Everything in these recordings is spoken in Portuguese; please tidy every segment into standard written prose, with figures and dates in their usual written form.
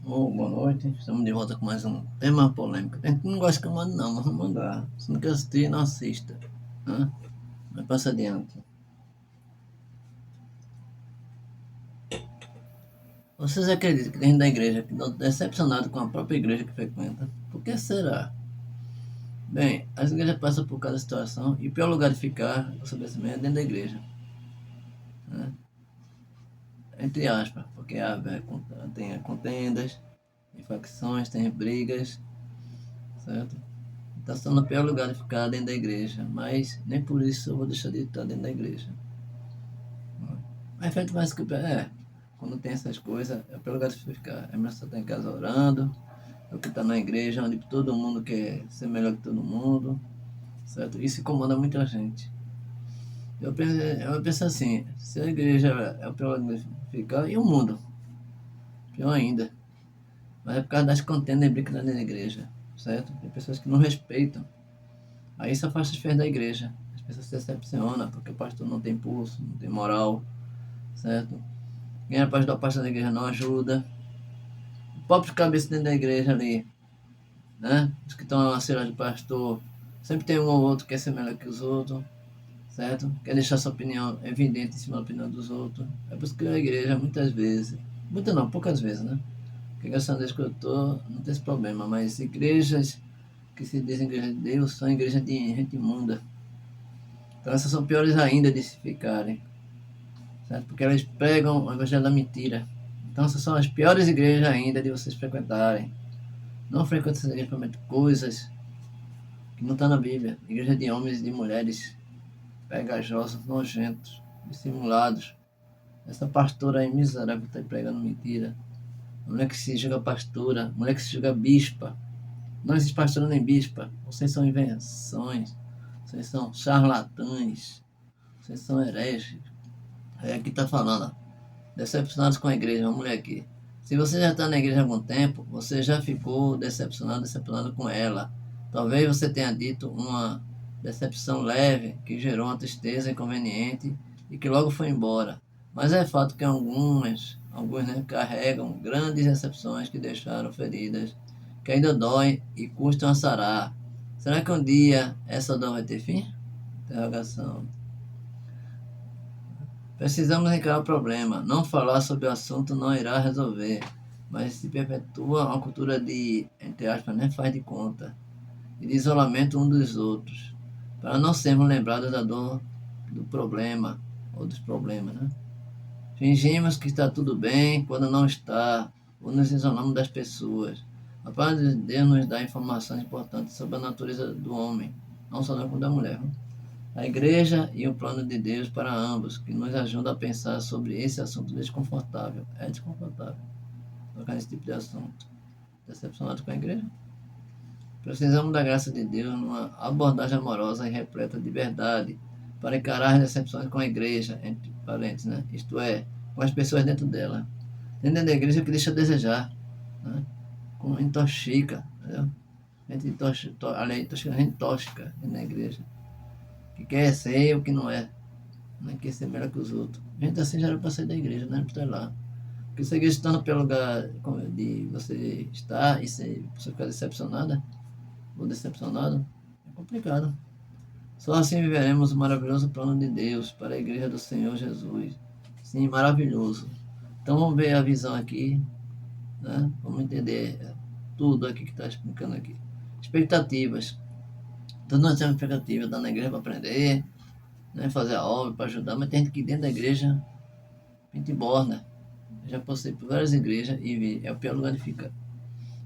Boa noite, estamos de volta com mais um tema polêmico. Tem gente que não gosta que eu mando não, mas vou mandar. Se não quer assistir, não assista. Né? Mas passa adiante. Vocês acreditam que dentro da igreja que estão decepcionados com a própria igreja que frequenta? Por que será? Bem, as igrejas passam por cada situação e o pior lugar de ficar, o estabelecimento, é dentro da igreja. Né? Entre aspas, porque tem contendas, tem facções, tem brigas, certo? Está sendo o pior lugar de ficar dentro da igreja, mas nem por isso eu vou deixar de estar dentro da igreja. Mas feito mais que quando tem essas coisas, é o pior lugar de ficar. É melhor você estar em casa orando, do que estar na igreja onde todo mundo quer ser melhor que todo mundo, certo? Isso incomoda muita gente. Eu penso assim, se a igreja é o pior lugar de ficar, e o mundo? Pior ainda. Mas é por causa das contendas e brigas dentro da igreja, certo? Tem pessoas que não respeitam. Aí isso afasta as fés da igreja. As pessoas se decepcionam porque o pastor não tem pulso, não tem moral, certo? Quem é pastor da igreja não ajuda. O próprio cabeça dentro da igreja ali, né? Os que estão na cela de pastor, sempre tem um ou outro que quer ser melhor que os outros, certo? Quer deixar sua opinião evidente em cima da opinião dos outros. É por isso que a igreja, muitas vezes, muitas não, poucas vezes, né? Porque graças a Deus que eu tô, não tem esse problema, mas igrejas que se dizem igreja de Deus são igrejas de gente imunda. Então essas são piores ainda de se ficarem, certo? Porque elas pregam o evangelho da mentira. Então essas são as piores igrejas ainda de vocês frequentarem. Não frequente essas igrejas para coisas que não está na Bíblia. Igreja de homens e de mulheres pegajosos, nojentos, dissimulados. Essa pastora aí miserável que está pregando mentira. Mulher que se julga pastora, mulher que se julga bispa. Não existe pastora nem bispa. Vocês são invenções. Vocês são charlatães. Vocês são hereges. Aí aqui está falando, ó, decepcionados com a igreja, uma mulher aqui. Se você já está na igreja há algum tempo, você já ficou decepcionado com ela. Talvez você tenha dito uma decepção leve que gerou uma tristeza inconveniente e que logo foi embora. Mas é fato que alguns né, carregam grandes decepções que deixaram feridas, que ainda doem e custam a sarar. Será que um dia essa dor vai ter fim? Interrogação. Precisamos encarar o problema. Não falar sobre o assunto não irá resolver, mas se perpetua uma cultura de, entre aspas, né, faz de conta, e de isolamento um dos outros, para não sermos lembrados da dor do problema, ou dos problemas, né? Fingimos que está tudo bem quando não está, ou nos isolamos das pessoas. A palavra de Deus nos dá informações importantes sobre a natureza do homem, não só da mulher. Né? A igreja e o plano de Deus para ambos, que nos ajuda a pensar sobre esse assunto desconfortável. É desconfortável tocar nesse tipo de assunto. Decepcionado com a igreja? Precisamos da graça de Deus numa abordagem amorosa e repleta de verdade para encarar as decepções com a igreja, entre parênteses, né? Isto é, com as pessoas dentro dela. Dentro da igreja que deixa a desejar, né? Como intoxica, entendeu? Gente gente tóxica na igreja, que quer ser o que não é. Não quer ser melhor que os outros. Gente assim já era para sair da igreja, não era para estar lá. Porque se a igreja está no pior lugar de você estar e você ficar decepcionada ou decepcionado, é complicado. Só assim viveremos o maravilhoso plano de Deus para a igreja do Senhor Jesus. Sim, maravilhoso. Então vamos ver a visão aqui, né? Vamos entender tudo aqui que está explicando aqui. Expectativas. Todos nós temos expectativas, estar na igreja para aprender, né? Fazer a obra, para ajudar, mas tem gente que dentro da igreja gente borna. Eu já passei por várias igrejas e vi, é o pior lugar de ficar.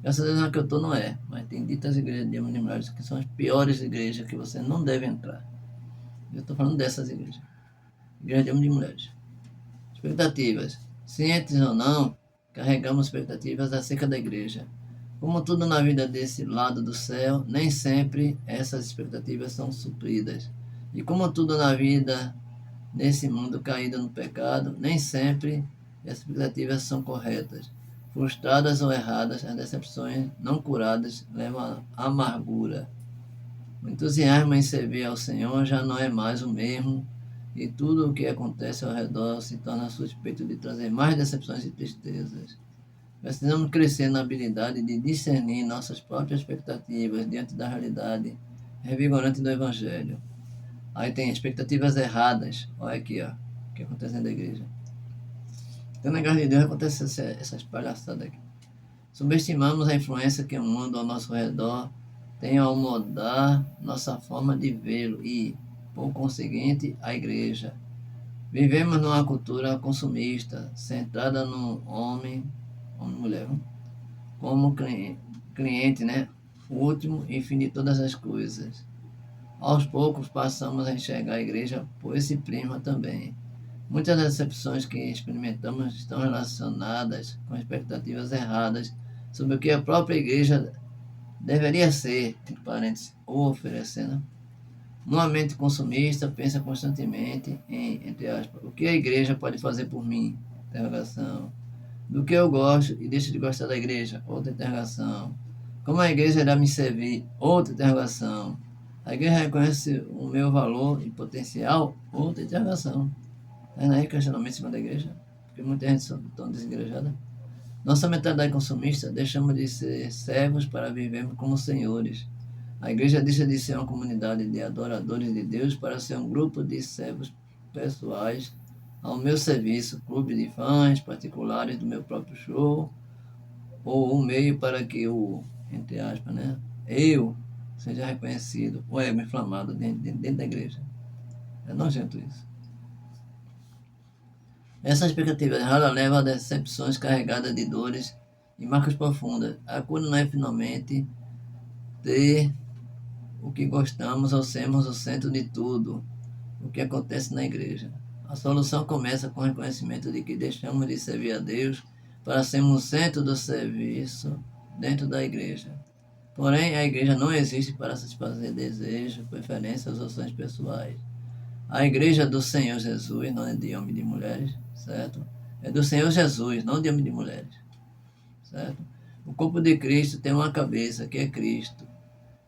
Graças a Deus na que eu estou não é, mas tem ditas igrejas de homens e mulheres que são as piores igrejas que você não deve entrar. Eu estou falando dessas igrejas. Igreja de homens e mulheres. Expectativas. Cientes ou não, carregamos expectativas acerca da igreja. Como tudo na vida desse lado do céu, nem sempre essas expectativas são supridas. E como tudo na vida nesse mundo caído no pecado, nem sempre as expectativas são corretas. Frustradas ou erradas, as decepções não curadas levam à amargura. O entusiasmo em servir ao Senhor já não é mais o mesmo, e tudo o que acontece ao redor se torna suspeito de trazer mais decepções e tristezas. Precisamos crescer na habilidade de discernir nossas próprias expectativas diante da realidade revigorante do Evangelho. Aí tem expectativas erradas. Olha aqui, ó, o que acontece dentro da igreja. Então, na igreja de Deus acontece essas palhaçadas aqui. Subestimamos a influência que o mundo ao nosso redor tem ao mudar nossa forma de vê-lo e, por conseguinte, a igreja. Vivemos numa cultura consumista, centrada no homem e mulher, como cliente, né? O último e fim de todas as coisas. Aos poucos passamos a enxergar a igreja por esse prisma também. Muitas das decepções que experimentamos estão relacionadas com expectativas erradas sobre o que a própria igreja deveria ser, entre parênteses, ou oferecendo. Uma mente consumista pensa constantemente em, entre aspas, o que a igreja pode fazer por mim? Interrogação. Do que eu gosto e deixo de gostar da igreja? Outra interrogação. Como a igreja irá me servir? Outra interrogação. A igreja reconhece o meu valor e potencial? Outra interrogação. Está aí questionamento em cima da igreja? Porque muita gente está desigrejada. Nossa mentalidade consumista, deixamos de ser servos para vivermos como senhores. A igreja deixa de ser uma comunidade de adoradores de Deus para ser um grupo de servos pessoais ao meu serviço, clube de fãs particulares do meu próprio show, ou um meio para que o, entre aspas, né, eu seja reconhecido, o ego inflamado dentro da igreja. É nojento isso. Essa expectativa errada leva a decepções carregadas de dores e marcas profundas. A cura não é finalmente ter o que gostamos ou sermos o centro de tudo o que acontece na igreja. A solução começa com o reconhecimento de que deixamos de servir a Deus para sermos o centro do serviço dentro da igreja. Porém, a igreja não existe para satisfazer desejos, preferências ou sonhos pessoais. A igreja do Senhor Jesus não é de homem e de mulheres, certo? É do Senhor Jesus, não de homem e de mulheres, certo? O corpo de Cristo tem uma cabeça, que é Cristo.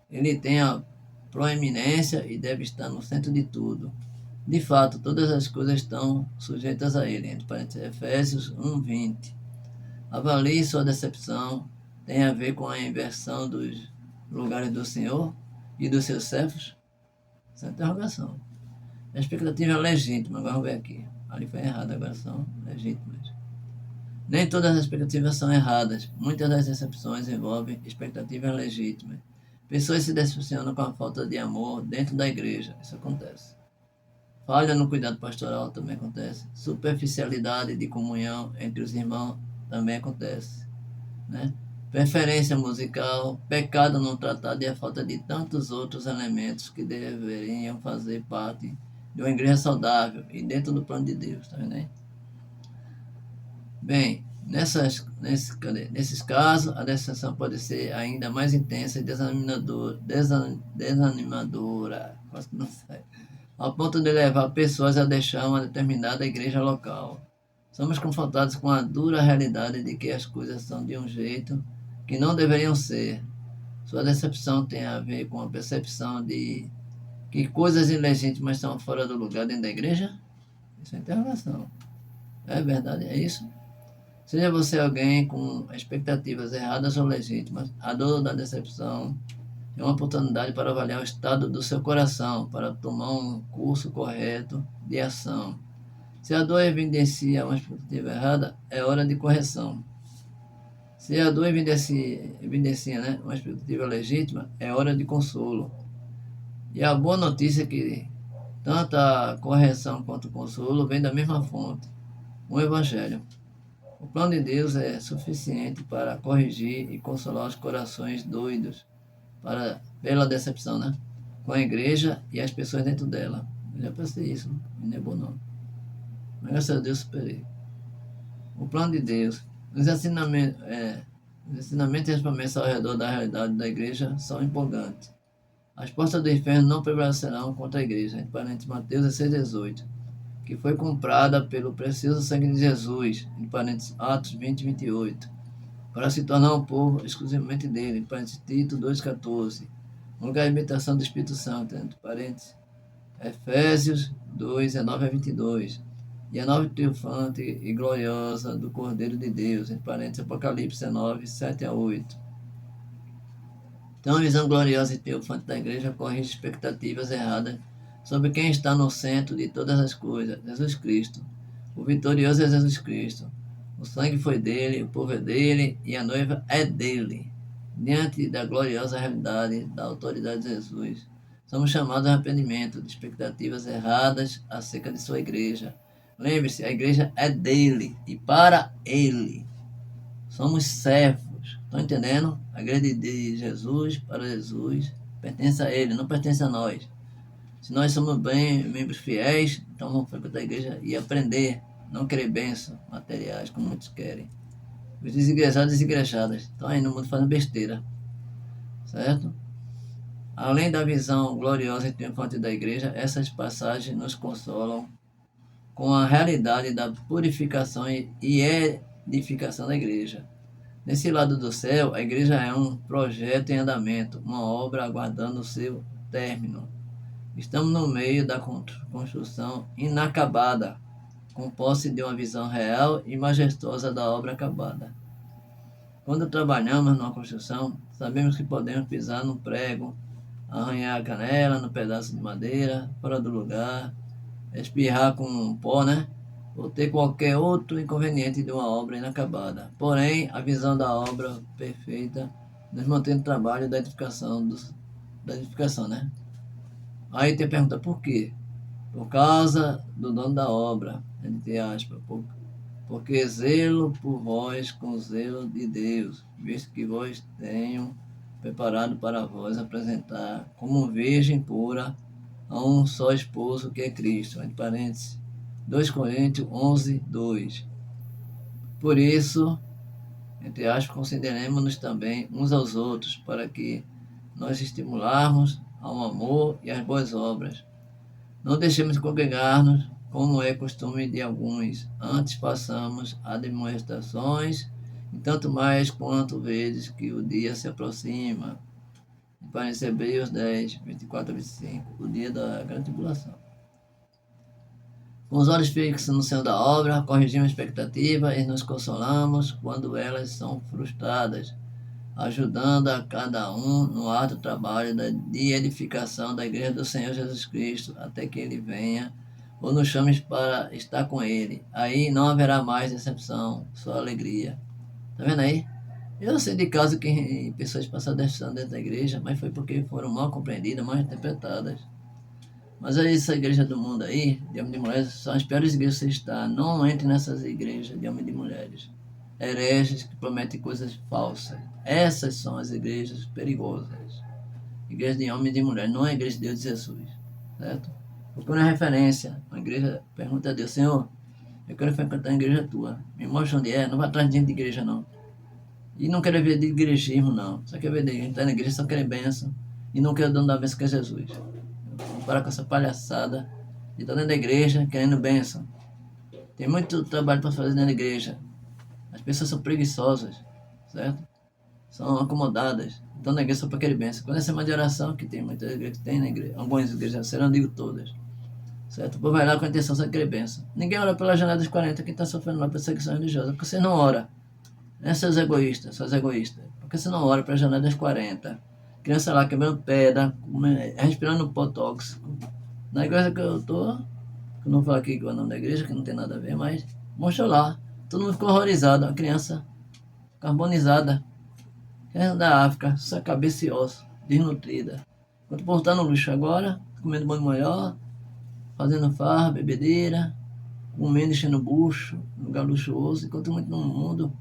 Ele tem a proeminência e deve estar no centro de tudo. De fato, todas as coisas estão sujeitas a ele, entre parênteses, Efésios 1:20. Avalie sua decepção, tem a ver com a inversão dos lugares do Senhor e dos seus servos? Essa é a interrogação. A expectativa é legítima, agora vamos ver aqui. Ali foi errado, agora são legítimas. Nem todas as expectativas são erradas. Muitas das decepções envolvem expectativas legítimas. Pessoas se decepcionam com a falta de amor dentro da igreja. Isso acontece. Falha no cuidado pastoral também acontece. Superficialidade de comunhão entre os irmãos também acontece, né? Preferência musical, pecado não tratado e a falta de tantos outros elementos que deveriam fazer parte de uma igreja saudável e dentro do plano de Deus, tá vendo aí? Bem, nesses casos, a decepção pode ser ainda mais intensa e desanimadora, quase que não sai, ao ponto de levar pessoas a deixar uma determinada igreja local. Somos confrontados com a dura realidade de que as coisas são de um jeito que não deveriam ser. Sua decepção tem a ver com a percepção de que coisas ilegítimas estão fora do lugar dentro da igreja? Isso é interrogação. É verdade, é isso? Seja você alguém com expectativas erradas ou legítimas, a dor da decepção é uma oportunidade para avaliar o estado do seu coração, para tomar um curso correto de ação. Se a dor evidencia uma expectativa errada, é hora de correção. Se a dor evidencia, né, uma expectativa legítima, é hora de consolo. E a boa notícia é que tanto a correção quanto o consolo vêm da mesma fonte, o Evangelho. O plano de Deus é suficiente para corrigir e consolar os corações doidos pela decepção, né? Com a igreja e as pessoas dentro dela. Eu já pensei isso, não é bom não. Mas graças a Deus superei. O plano de Deus. Os ensinamentos e as promessas ao redor da realidade da igreja são empolgantes. As portas do inferno não prevalecerão contra a igreja, entre parênteses, Mateus 16:18, que foi comprada pelo precioso sangue de Jesus, entre parênteses, Atos 20:28, para se tornar um povo exclusivamente dele, entre parênteses, Tito 2:14, um lugar de habitação do Espírito Santo, entre parênteses, Efésios 2:19-22. e a nova triunfante e gloriosa do Cordeiro de Deus, entre parênteses, Apocalipse 19, 7 a 8. Então, a visão gloriosa e triunfante da igreja corrige expectativas erradas sobre quem está no centro de todas as coisas, Jesus Cristo. O vitorioso é Jesus Cristo. O sangue foi dele, o povo é dele e a noiva é dele. Diante da gloriosa realidade da autoridade de Jesus, somos chamados ao arrependimento de expectativas erradas acerca de sua igreja. Lembre-se, a igreja é dele e para ele. Somos servos. Estão entendendo? A igreja de Jesus, para Jesus, pertence a ele, não pertence a nós. Se nós somos bem membros fiéis, então vamos frequentar a igreja e aprender, não querer bênçãos materiais, como muitos querem. Os desigrejados e desigrejadas estão aí no mundo fazendo besteira, certo? Além da visão gloriosa e triunfante da igreja, essas passagens nos consolam com a realidade da purificação e edificação da igreja. Nesse lado do céu, a igreja é um projeto em andamento, uma obra aguardando o seu término. Estamos no meio da construção inacabada, com posse de uma visão real e majestosa da obra acabada. Quando trabalhamos numa construção, sabemos que podemos pisar no prego, arranhar a canela no pedaço de madeira, fora do lugar, espirrar com pó, ou ter qualquer outro inconveniente de uma obra inacabada. Porém, a visão da obra perfeita nos mantém no trabalho da edificação, Aí tem a pergunta, por quê? Por causa do dono da obra, entre aspas, porque zelo por vós com zelo de Deus, visto que vós tenho preparado para vós apresentar como virgem pura a um só esposo que é Cristo, entre parênteses, 2 Coríntios 11, 2. Por isso, entre aspas, consideremos-nos também uns aos outros, para que nós estimularmos ao amor e às boas obras. Não deixemos de congregar-nos, como é costume de alguns, antes passamos a demonstrações, e tanto mais quanto vezes que o dia se aproxima. Para Hebreus 10, 24 a 25, o dia da grande tribulação. Com os olhos fixos no Senhor da obra, corrigimos a expectativa e nos consolamos quando elas são frustradas, ajudando a cada um no árduo trabalho de edificação da igreja do Senhor Jesus Cristo, até que Ele venha ou nos chame para estar com Ele. Aí não haverá mais decepção, só alegria. Tá vendo aí? Eu sei de casos que pessoas passaram decepção dentro da igreja, mas foi porque foram mal compreendidas, mal interpretadas. Mas essa igreja do mundo aí, de homens e mulheres, são as piores igrejas que você está. Não entre nessas igrejas de homens e mulheres. Hereges que prometem coisas falsas. Essas são as igrejas perigosas. Igreja de homens e mulheres, não é a igreja de Deus e Jesus. Certo? Procure uma referência. Uma igreja, pergunta a Deus, Senhor, eu quero frequentar a igreja tua. Me mostra onde é, não vai atrás de gente de igreja não. E não quero ver de igrejismo não. Só quer ver de gente que está na igreja, só quer bênção. E não quer o dono da bênção que é Jesus. Vamos parar com essa palhaçada de estar dentro da igreja querendo bênção. Tem muito trabalho para fazer dentro da igreja. As pessoas são preguiçosas, certo? São acomodadas. Estão na igreja só para querer bênção. Quando é semana de oração, que tem muitas igrejas que tem na igreja, algumas igrejas, serão, não digo todas, certo? O povo vai lá com a intenção de querer bênção. Ninguém ora pela janela dos 40 que está sofrendo uma perseguição religiosa, porque você não ora. Seus egoístas, porque você não ora pela janela dos 40. Criança lá quebrando pedra, respirando pó tóxico. Na igreja que eu estou, que eu não vou falar aqui que é o nome da igreja, que não tem nada a ver, mas mostra lá. Todo mundo ficou horrorizado, uma criança carbonizada, criança da África, sua cabeça e osso, desnutrida. Enquanto o povo está no luxo agora, comendo banho melhor, fazendo farra, bebedeira, comendo, enchendo o bucho, lugar luxuoso, enquanto muito no mundo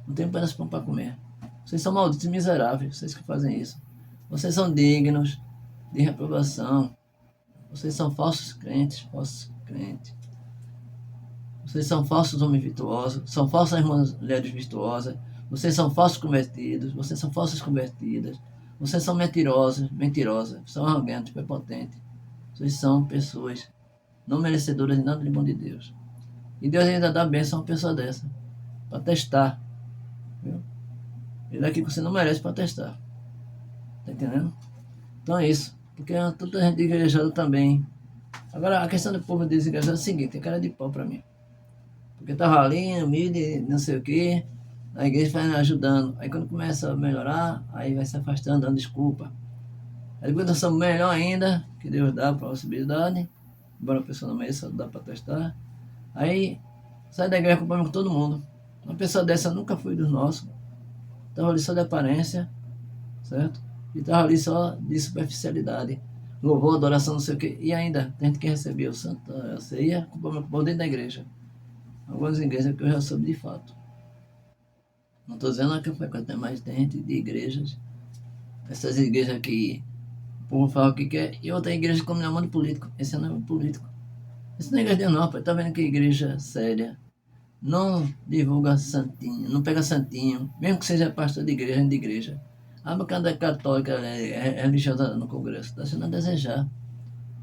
não tem um pedaço de pão para comer. Vocês são malditos e miseráveis, vocês que fazem isso. Vocês são dignos de reprovação. Vocês são falsos crentes. Vocês são falsos homens virtuosos, são falsas mulheres virtuosas. Vocês são falsos convertidos, vocês são falsas convertidas. Vocês são mentirosas, são arrogantes, prepotentes. Vocês são pessoas não merecedoras de nada de bom de Deus. E Deus ainda dá bênção a uma pessoa dessa, para testar. Viu? Ele é que você não merece para testar. Tá entendendo? Então é isso. Porque toda gente igrejada também. Agora, a questão do povo desigrejado é o seguinte, tem cara de pau para mim. Porque estava ali, humilde, não sei o quê, a igreja vai ajudando. Aí quando começa a melhorar, aí vai se afastando, dando desculpa. Aí depois nós somos melhor ainda, que Deus dá a possibilidade, embora a pessoa não mereça, dá para testar. Aí sai da igreja com todo mundo. Uma pessoa dessa nunca foi dos nossos. Estava ali só de aparência, certo? E estava ali só de superficialidade. Louvor, adoração, não sei o quê. E ainda, tem gente que recebeu Santa Ceia com dentro da igreja. Algumas igrejas que eu já soube de fato. Não estou dizendo que eu frequento, mas tem gente de igrejas. Essas igrejas que o povo fala o que quer. E outra igreja como na mão de político. Esse não é político. Esse não é igreja de não, pai. Tá vendo que igreja séria não divulga santinho, não pega santinho, mesmo que seja pastor de igreja. A bancada católica é religiosa no Congresso, está sendo a desejar.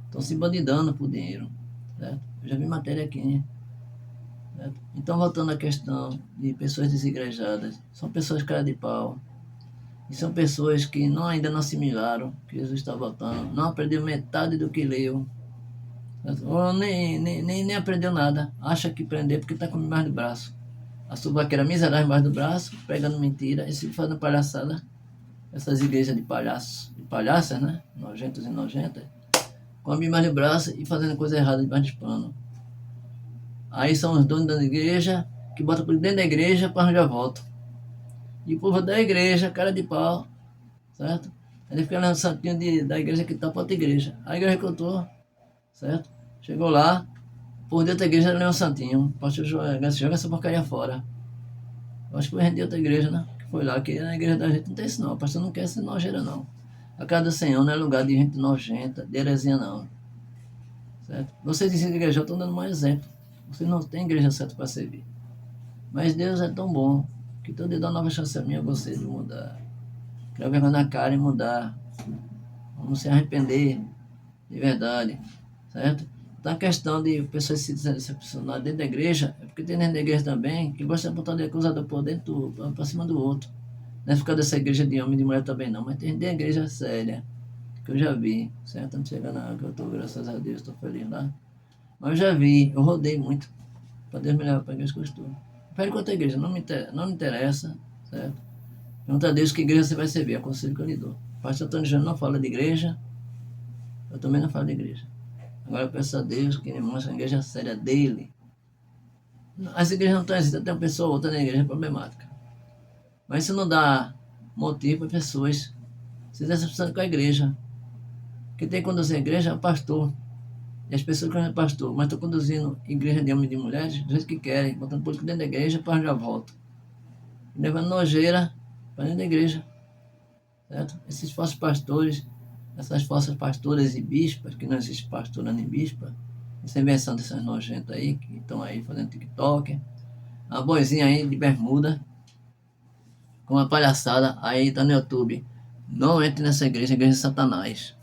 Estão se bandidando por dinheiro. Certo? Eu já vi matéria aqui. Certo? Então, voltando à questão de pessoas desigrejadas, são pessoas cara de pau. E são pessoas que ainda não assimilaram que Jesus está voltando, não aprendeu metade do que leu. Ou nem aprendeu nada. Acha que aprendeu porque está com mais do braço. A subaqueira miserável embaixo do braço, pregando mentira e se fazendo palhaçada. Essas igrejas de palhaços, de palhaças, né? Nojentos e nojentas. Com a imagem do braço e fazendo coisa errada debaixo de pano. Aí são os donos da igreja que botam por dentro da igreja para arranjar voto. E o povo da igreja, cara de pau, certo? Ele fica no santinho da igreja que está para outra igreja. A igreja que eu estou, certo? Chegou lá, por dentro da igreja ele é um santinho. O pastor joga essa porcaria fora. Eu acho que foi render outra igreja, né? Que foi lá, que na igreja da gente não tem isso não. O pastor não quer ser nojeira, não. A casa do Senhor não é lugar de gente nojenta, de heresia, não. Certo? Vocês dizem que igreja, eu estou dando um exemplo. Vocês não têm igreja certa para servir. Mas Deus é tão bom que todo dia dá uma nova chance a mim a você de mudar. Criar vergonha na cara e mudar. Vamos se arrepender de verdade, certo? Então a questão de pessoas se decepcionar dentro da igreja, é porque tem dentro da igreja também que gosta de botar o acusador por dentro, para cima do outro. Não é ficar dessa igreja de homem e de mulher também não, mas tem dentro da igreja séria, que eu já vi, certo? Não chega não, que eu estou, graças a Deus, estou feliz lá. Mas eu já vi, eu rodei muito, para Deus me levar para a igreja que eu estou. Pede quanto a igreja, não me interessa, certo? Pergunta a Deus que igreja você vai servir, é o conselho que eu lhe dou. O pastor Antônio Júnior não fala de igreja, eu também não falo de igreja. Agora eu peço a Deus que ele mostre a igreja séria dele. As igrejas não estão existindo, tem uma pessoa ou outra na igreja problemática. Mas isso não dá motivo para pessoas se decepcionarem com a igreja. Quem tem que conduzir a igreja é o pastor. E as pessoas que não é pastor, mas estão conduzindo igreja de homens e de mulheres do jeito que querem, botando político dentro da igreja para arranjar voto. Levando nojeira para dentro da igreja. Certo? Esses falsos pastores, essas falsas pastoras e bispas, que não existe pastora nem bispa, essa invenção dessas nojentas aí, que estão aí fazendo TikTok, a boizinha aí de bermuda, com uma palhaçada, aí tá no YouTube. Não entre nessa igreja, igreja de Satanás.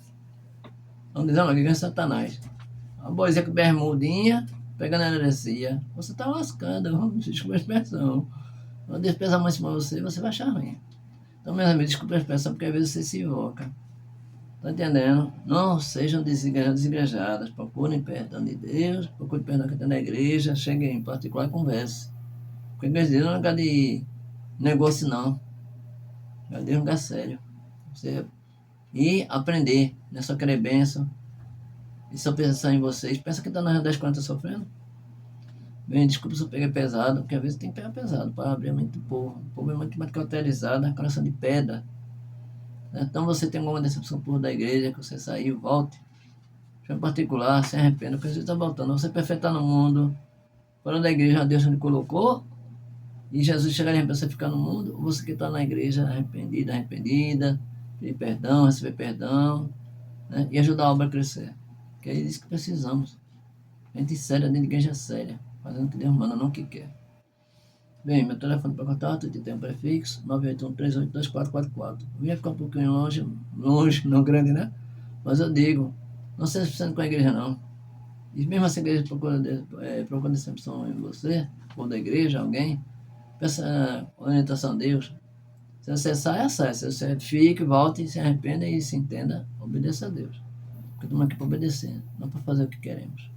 Vamos dizer uma igreja de Satanás. A boizinha com bermudinha, pegando a heresia. Você tá lascando, desculpa a expressão. Quando Deus pesa mais em cima de você, você vai achar ruim. Então, meus amigos, desculpa a expressão, porque às vezes você se invoca. Tá entendendo? Não sejam desigrejadas. Procurem perdão de Deus, procurem perdão que tem na igreja, cheguem em particular e converse. Porque a igreja de Deus não é lugar de negócio, não. É um lugar sério. Você ir aprender, não é só querer bênção. E só pensar em vocês. Pensa que tá na das contas sofrendo. Bem, desculpa se eu peguei pesado, porque às vezes tem que pegar pesado para abrir a mente do povo. O povo é muito mais cauterizado, coração de pedra. Então você tem alguma decepção por da igreja, que você saiu, volte. Em particular, se arrependa, porque Jesus está voltando. Você prefere estar no mundo, fora da igreja, Deus lhe colocou, e Jesus chegaria para você ficar no mundo, ou você que está na igreja arrependida, pedir perdão, receber perdão, né? E ajudar a obra a crescer. Que é isso que precisamos. Gente séria dentro de igreja séria, fazendo o que Deus manda, não o que quer. Bem, meu telefone para contato, tem um prefixo, 981382444. Eu ia ficar um pouquinho longe, não grande, né? Mas eu digo, não seja precisando com a igreja, não. E mesmo essa igreja procura decepção em você, ou da igreja, alguém, peça orientação a Deus. Se você sai, acesse. Se você fique, volte, se arrependa e se entenda, obedeça a Deus. Porque estamos aqui para obedecer, não para fazer o que queremos.